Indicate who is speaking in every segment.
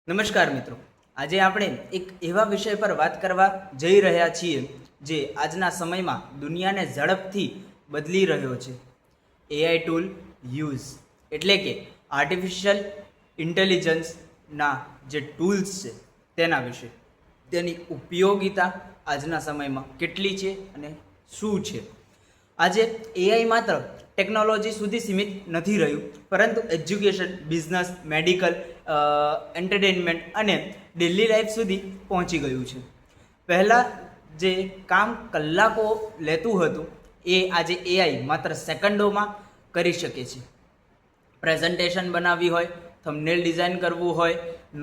Speaker 1: નમસ્કાર મિત્રો, આજે આપણે એક એવા વિષય પર વાત કરવા જઈ રહ્યા છીએ જે આજના સમયમાં દુનિયાને ઝડપથી બદલી રહ્યો છે. એઆઈ ટૂલ યુઝ એટલે કે આર્ટિફિશિયલ ઇન્ટેલિજન્સના જે ટૂલ્સ છે તેના વિશે, તેની ઉપયોગિતા આજના સમયમાં કેટલી છે અને શું છે. આજે એઆઈ માત્ર ટેકનોલોજી સુધી સીમિત નથી રહ્યું, પરંતુ એજ્યુકેશન, બિઝનેસ, મેડિકલ, એન્ટરટેનમેન્ટ અને ડેલી લાઈફ સુધી પહોંચી ગયું છે. પહેલાં જે કામ કલાકો લેતું હતું એ આજે એઆઈ માત્ર સેકન્ડોમાં કરી શકે છે. પ્રેઝન્ટેશન બનાવવી હોય, થંબનેલ ડિઝાઇન કરવું હોય,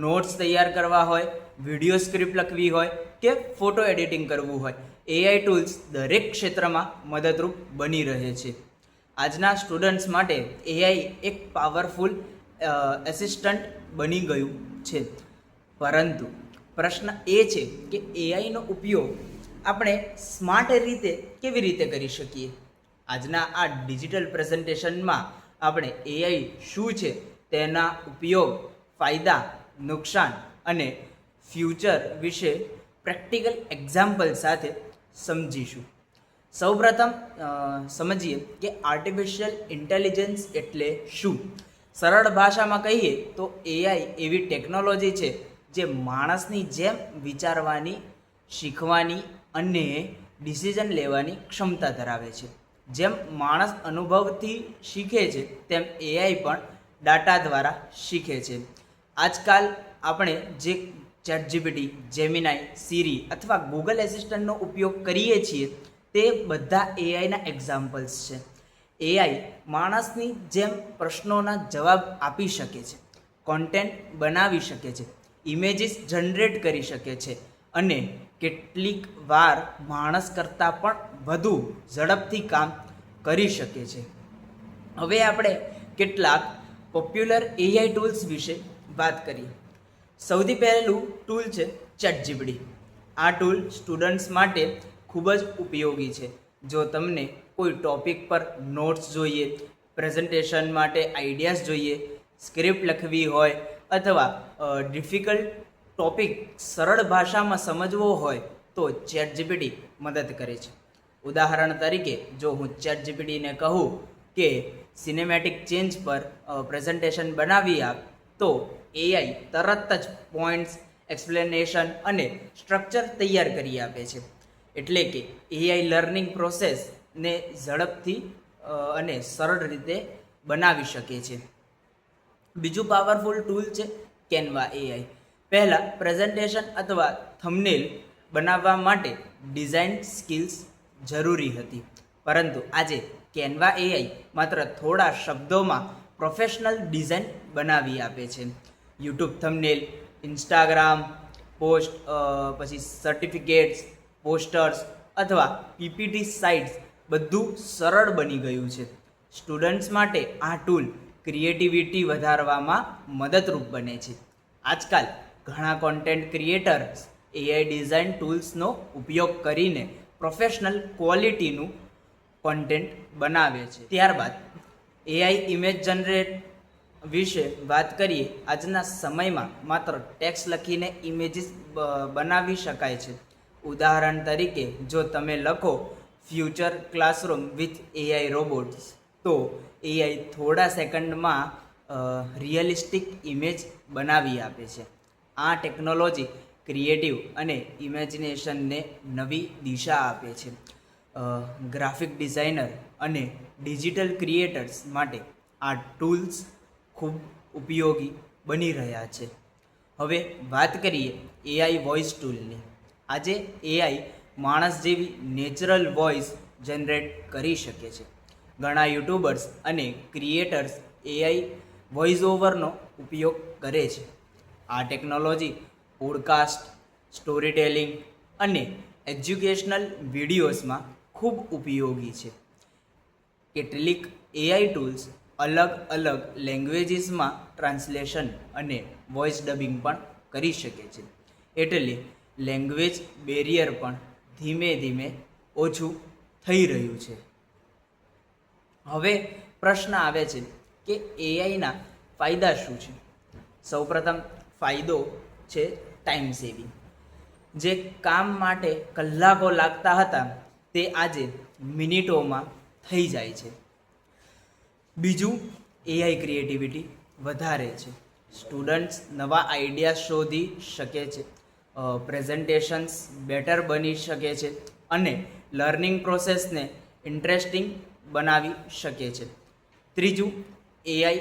Speaker 1: નોટ્સ તૈયાર કરવા હોય, વિડીયો સ્ક્રિપ્ટ લખવી હોય કે ફોટો એડિટિંગ કરવું હોય, એઆઈ ટૂલ્સ દરેક ક્ષેત્રમાં મદદરૂપ બની રહે છે. આજના સ્ટુડન્ટ્સ માટે એઆઈ એક પાવરફુલ એસિસ્ટન્ટ બની ગયું છે. પરંતુ પ્રશ્ન એ છે કે એઆઈનો ઉપયોગ આપણે સ્માર્ટ રીતે કેવી રીતે કરી શકીએ. આજના આ ડિજિટલ પ્રેઝન્ટેશનમાં આપણે એઆઈ શું છે, તેના ઉપયોગ, ફાયદા, નુકસાન અને ફ્યુચર વિશે પ્રેક્ટિકલ એક્ઝામ્પલ સાથે સમજીશું. સૌપ્રથમ સમજીએ કે આર્ટિફિશિયલ ઇન્ટેલિજન્સ એટલે શું. સરળ ભાષામાં કહીએ તો એઆઈ એવી ટેકનોલોજી છે જે માણસની જેમ વિચારવાની, શીખવાની અને ડિસિઝન લેવાની ક્ષમતા ધરાવે છે. જેમ માણસ અનુભવથી શીખે છે તેમ એઆઈ પણ ડાટા દ્વારા શીખે છે. આજકાલ આપણે જે ચેટજીપીટી, જેમિનાઈ, સિરી અથવા ગૂગલ એસિસ્ટન્ટનો ઉપયોગ કરીએ છીએ તે બધા એઆઈના એક્ઝામ્પલ્સ છે. એઆઈ માણસની જેમ પ્રશ્નોના જવાબ આપી શકે છે, કોન્ટેન્ટ બનાવી શકે છે, ઇમેજીસ જનરેટ કરી શકે છે અને કેટલીક વાર માણસ કરતાં પણ વધુ ઝડપથી કામ કરી શકે છે. હવે આપણે કેટલાક પોપ્યુલર એઆઈ ટૂલ્સ વિશે વાત કરીએ. સૌથી પહેલું ટૂલ છે ચેટજીપીટી. આ ટૂલ સ્ટુડન્ટ્સ માટે ખૂબ જ ઉપયોગી છે. જો તમને કોઈ ટોપિક પર નોટ્સ જોઈએ, પ્રેઝન્ટેશન માટે આઈડિયાઝ જોઈએ, સ્ક્રિપ્ટ લખવી હોય અથવા ડિફિકલ્ટ ટોપિક સરળ ભાષામાં સમજવો હોય તો ચેટજીપીટી મદદ કરે છે. ઉદાહરણ તરીકે જો હું ચેટજીપીટીને કહું કે સિનેમેટિક ચેન્જ પર પ્રેઝન્ટેશન બનાવી આપ, તો એઆઈ તરત જ પોઈન્ટ્સ, એક્સપ્લેનેશન અને સ્ટ્રક્ચર તૈયાર કરી આપે છે. એટલે કે એઆઈ લર્નિંગ પ્રોસેસને ઝડપથી અને સરળ રીતે બનાવી શકે છે. બીજું પાવરફુલ ટૂલ છે કેનવા એઆઈ. પહેલાં પ્રેઝન્ટેશન અથવા થંબનેલ બનાવવા માટે ડિઝાઇન સ્કિલ્સ જરૂરી હતી, પરંતુ આજે કેનવા એઆઈ માત્ર થોડા શબ્દોમાં પ્રોફેશનલ ડિઝાઇન બનાવી આપે છે. યુટ્યુબ થંબનેલ, ઇન્સ્ટાગ્રામ પોસ્ટ, પછી સર્ટિફિકેટ્સ, પોસ્ટર્સ અથવા પીપીટી સાઇટ્સ બધું સરળ બની ગયું છે. સ્ટુડન્ટ્સ માટે આ ટૂલ ક્રિએટિવિટી વધારવામાં મદદરૂપ બને છે. આજકાલ ઘણા કોન્ટેન્ટ ક્રિએટર્સ એઆઈ ડિઝાઇન ટૂલ્સનો ઉપયોગ કરીને પ્રોફેશનલ ક્વોલિટીનું કોન્ટેન્ટ બનાવે છે. ત્યારબાદ એઆઈ ઇમેજ જનરેટ વિશે વાત કરીએ. આજના સમયમાં માત્ર ટેક્સ્ટ લખીને ઇમેજીસ બનાવી શકાય છે. ઉદાહરણ તરીકે જો તમે લખો future classroom with AI robots, તો એઆઈ થોડા સેકન્ડમાં રિયલિસ્ટિક ઇમેજ બનાવી આપે છે. આ ટેકનોલોજી ક્રિએટિવ અને ઇમેજિનેશનને નવી દિશા આપે છે. ગ્રાફિક ડિઝાઇનર અને ડિજિટલ ક્રિએટર્સ માટે આ ટૂલ્સ ખૂબ ઉપયોગી બની રહ્યા છે. હવે વાત કરીએ એઆઈ વોઇસ ટૂલની. આજે એઆઈ માણસ જેવી નેચરલ વોઇસ જનરેટ કરી શકે છે. ઘણા યુટ્યુબર્સ અને ક્રિએટર્સ એઆઈ વોઇસ ઓવરનો ઉપયોગ કરે છે. આ ટેકનોલોજી પોડકાસ્ટ, સ્ટોરી ટેલિંગ અને એજ્યુકેશનલ વિડીયોઝમાં ખૂબ ઉપયોગી છે. કેટલીક એઆઈ ટૂલ્સ અલગ અલગ લેંગ્વેજીસમાં ટ્રાન્સલેશન અને વોઇસ ડબિંગ પણ કરી શકે છે. એટલે લેંગ્વેજ બેરિયર પણ ધીમે ધીમે ઓછું થઈ રહ્યું છે. હવે પ્રશ્ન આવે છે કે એઆઈના ફાયદા શું છે. સૌપ્રથમ ફાયદો છે ટાઈમ સેવિંગ. જે કામ માટે કલાકો લાગતા હતા તે આજે મિનિટોમાં થઈ જાય છે. બીજું, એઆઈ ક્રિએટિવિટી વધારે છે. સ્ટુડન્ટ્સ નવા આઈડિયા શોધી શકે છે, પ્રેઝન્ટેશન્સ બેટર બની શકે છે અને લર્નિંગ પ્રોસેસને ઇન્ટરેસ્ટિંગ બનાવી શકે છે. ત્રીજું, એઆઈ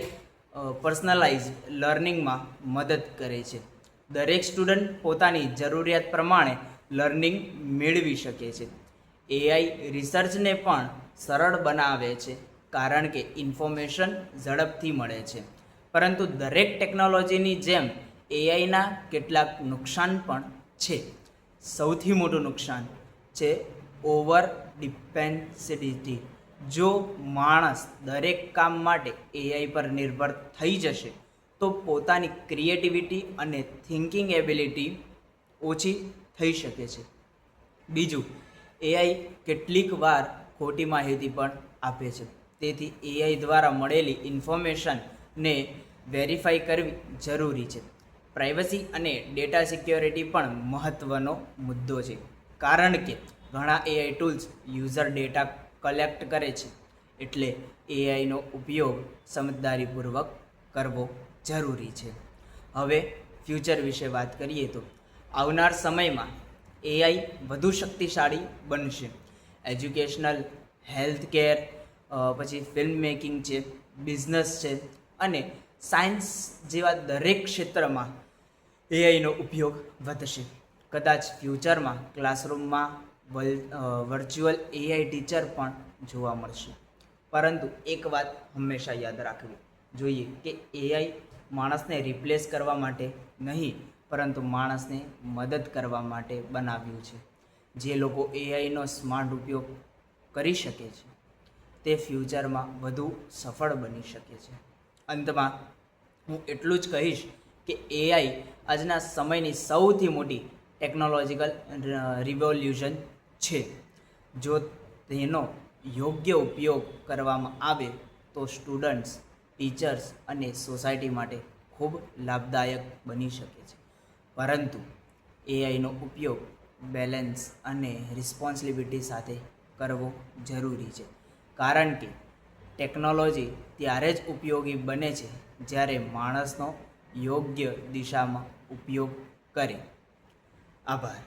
Speaker 1: પર્સનલાઇઝ લર્નિંગમાં મદદ કરે છે. દરેક સ્ટુડન્ટ પોતાની જરૂરિયાત પ્રમાણે લર્નિંગ મેળવી શકે છે. એઆઈ રિસર્ચને પણ સરળ બનાવે છે કારણ કે ઇન્ફોર્મેશન ઝડપથી મળે છે. પરંતુ દરેક ટેકનોલોજીની જેમ એઆઈના કેટલાક નુકસાન પણ છે. સૌથી મોટું નુકસાન છે ઓવર ડિપેન્સિટી. જો માણસ દરેક કામ માટે એઆઈ પર નિર્ભર થઈ જશે તો પોતાની ક્રિએટિવિટી અને થિંકિંગ એબિલિટી ઓછી થઈ શકે છે. બીજું, એઆઈ કેટલીક વાર ખોટી માહિતી પણ આપે છે. તેથી એઆઈ દ્વારા મળેલી ઇન્ફોર્મેશનને વેરીફાઈ કરવી જરૂરી છે. પ્રાઇવસી અને ડેટા સિક્યોરિટી પણ મહત્ત્વનો મુદ્દો છે કારણ કે ઘણા AI tools user data collect કરે છે. એટલે એઆઈનો ઉપયોગ સમજદારીપૂર્વક કરવો જરૂરી છે. હવે ફ્યુચર વિશે વાત કરીએ તો આવનાર સમયમાં એઆઈ વધુ શક્તિશાળી બનશે. એજ્યુકેશનલ, હેલ્થ કેર, પછી ફિલ્મ મેકિંગ છે, બિઝનેસ છે અને સાયન્સ જેવા દરેક ક્ષેત્રમાં એઆઈનો ઉપયોગ વધશે. કદાચ ફ્યુચરમાં ક્લાસરૂમમાં વર્ચ્યુઅલ એઆઈ ટીચર પણ જોવા મળશે. પરંતુ એક વાત હંમેશા યાદ રાખવી જોઈએ કે એઆઈ માણસને રિપ્લેસ કરવા માટે નહીં, પરંતુ માણસને મદદ કરવા માટે બનાવ્યું છે. જે લોકો એઆઈનો સ્માર્ટ ઉપયોગ કરી શકે છે તે ફ્યુચરમાં વધુ સફળ બની શકે છે. અંતમાં હું એટલું જ કહીશ કે એઆઈ આજના સમયની સૌથી મોટી ટેકનોલોજીકલ રિવોલ્યુશન છે. જો તેનો યોગ્ય ઉપયોગ કરવામાં આવે તો સ્ટુડન્ટ્સ, ટીચર્સ અને સોસાયટી માટે ખૂબ લાભદાયક બની શકે છે. પરંતુ એઆઈનો ઉપયોગ બેલેન્સ અને રિસ્પોન્સિબિલિટી સાથે કરવો જરૂરી છે કારણ કે ટેકનોલોજી ત્યારે જ ઉપયોગી બને છે જ્યારે માણસનો યોગ્ય દિશામાં ઉપયોગ કરે. આભાર.